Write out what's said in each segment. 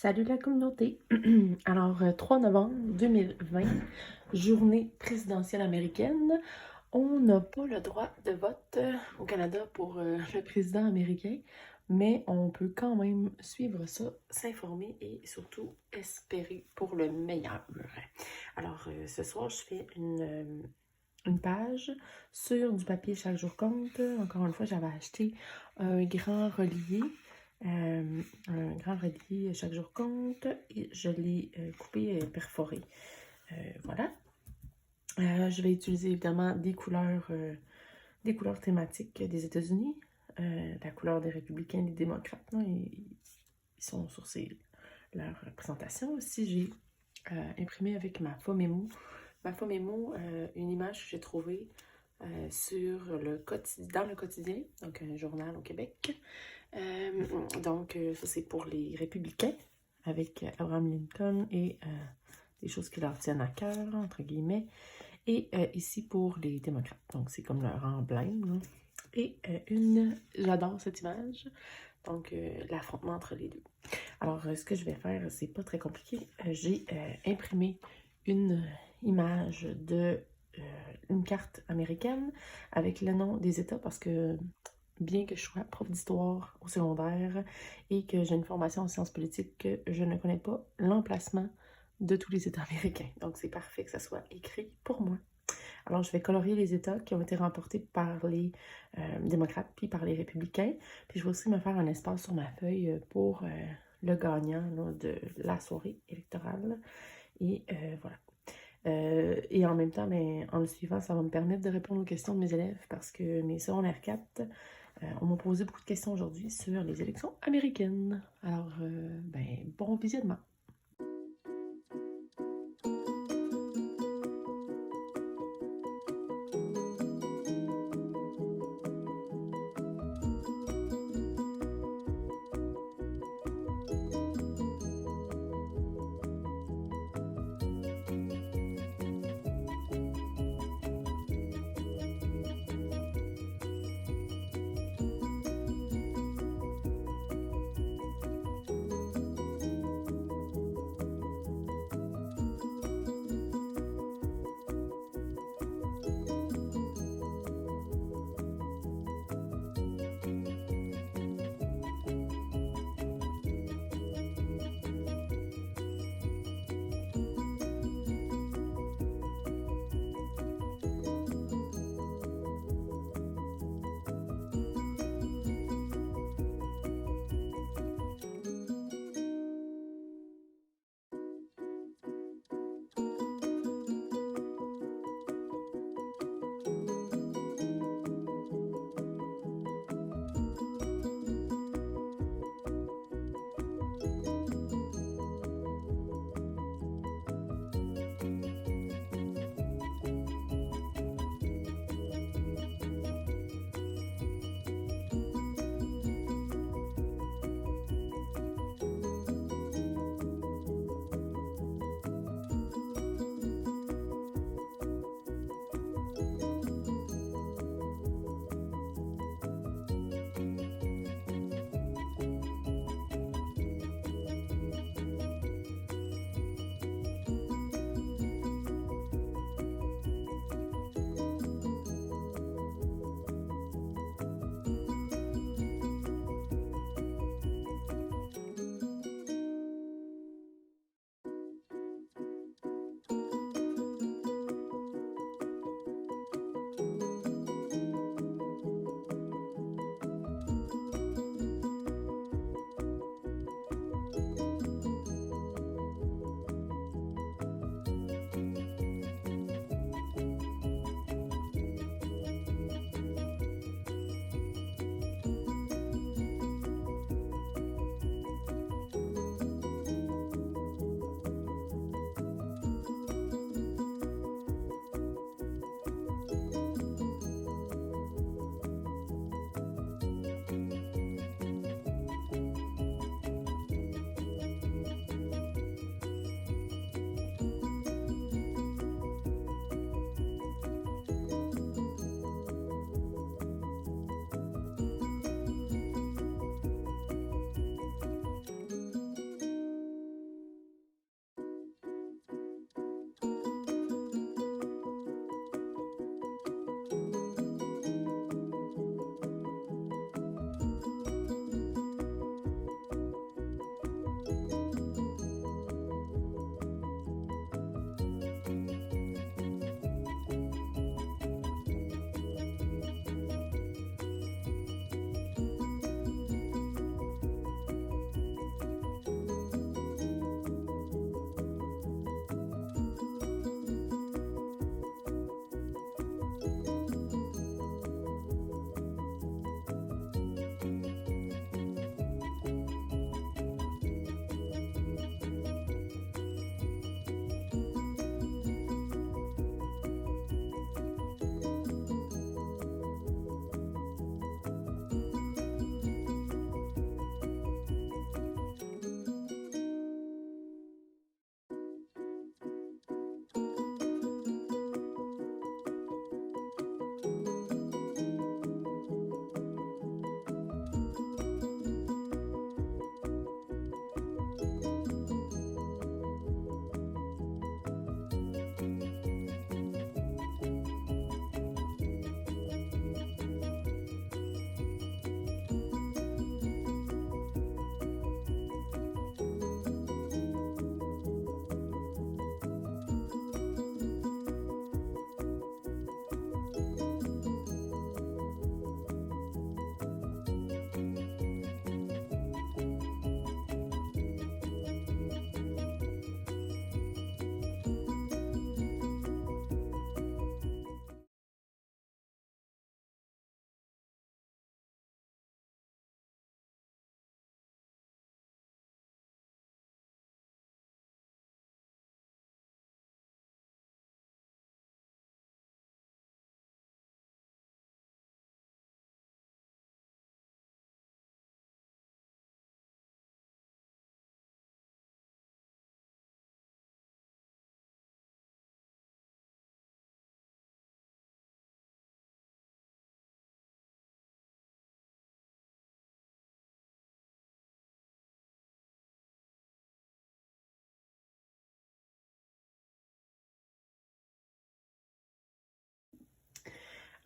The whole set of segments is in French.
Salut la communauté! Alors, 3 novembre 2020, journée présidentielle américaine. On n'a pas le droit de vote au Canada pour le président américain, mais on peut quand même suivre ça, s'informer et surtout espérer pour le meilleur. Alors, ce soir, je fais une page sur du papier Chaque jour compte. Encore une fois, j'avais acheté un grand relié. Un grand relié Chaque jour compte et je l'ai coupé et perforé. Voilà. Je vais utiliser évidemment des couleurs thématiques des États-Unis, la couleur des républicains et des démocrates. Là, ils sont sur leur présentation. Aussi, j'ai imprimé avec ma Fomémo. Ma Fomémo, une image que j'ai trouvée dans le quotidien, donc un journal au Québec. Ça c'est pour les républicains, avec Abraham Lincoln et des choses qui leur tiennent à cœur, entre guillemets. Et ici pour les démocrates, donc c'est comme leur emblème. Là. Et j'adore cette image, donc l'affrontement entre les deux. Alors, ce que je vais faire, c'est pas très compliqué. J'ai imprimé une image de une carte américaine avec le nom des États parce que bien que je sois prof d'histoire au secondaire et que j'ai une formation en sciences politiques, je ne connais pas l'emplacement de tous les États américains. Donc, c'est parfait que ça soit écrit pour moi. Alors, je vais colorier les États qui ont été remportés par les démocrates puis par les républicains. Puis, je vais aussi me faire un espace sur ma feuille pour le gagnant là, de la soirée électorale. Et voilà. Et en même temps, en le suivant, ça va me permettre de répondre aux questions de mes élèves parce que mes secondaires 4, on m'a posé beaucoup de questions aujourd'hui sur les élections américaines. Alors, bon visionnement!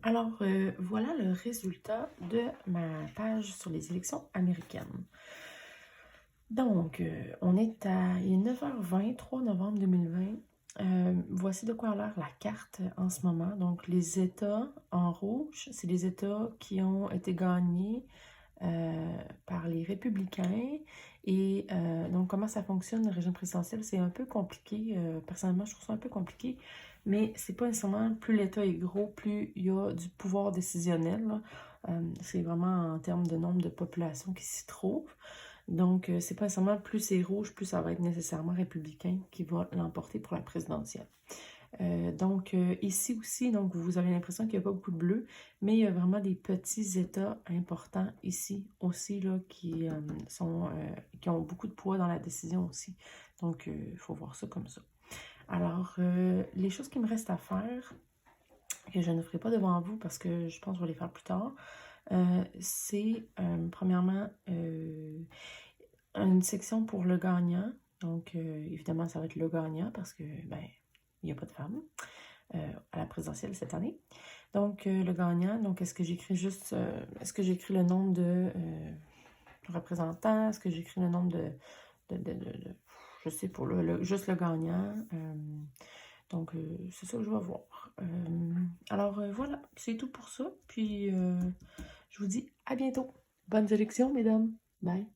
Alors, voilà le résultat de ma page sur les élections américaines. Donc, il est 9h20, 3 novembre 2020. Voici de quoi a l'air la carte en ce moment. Donc, les États en rouge, c'est les États qui ont été gagnés par les républicains. Et donc, comment ça fonctionne, le régime présidentiel, c'est un peu compliqué. Personnellement, je trouve ça un peu compliqué. Mais c'est pas nécessairement plus l'État est gros, plus il y a du pouvoir décisionnel, là. C'est vraiment en termes de nombre de population qui s'y trouve. Donc, c'est pas nécessairement plus c'est rouge, plus ça va être nécessairement républicain qui va l'emporter pour la présidentielle. Donc, ici aussi, donc, vous avez l'impression qu'il n'y a pas beaucoup de bleu, mais il y a vraiment des petits États importants ici aussi, là, qui ont beaucoup de poids dans la décision aussi. Donc, il faut voir ça comme ça. Alors, les choses qui me restent à faire, que je ne ferai pas devant vous parce que je pense que je vais les faire plus tard, c'est premièrement une section pour le gagnant. Donc, évidemment, ça va être le gagnant parce que, ben, il n'y a pas de femme à la présidentielle cette année. Donc, le gagnant, donc, est-ce que j'écris juste, est-ce que j'écris le nombre de représentants? Est-ce que j'écris le nombre je sais pas, juste le gagnant? Donc, c'est ça que je vais voir. Alors, voilà, c'est tout pour ça. Puis, je vous dis à bientôt. Bonnes élections, mesdames. Bye.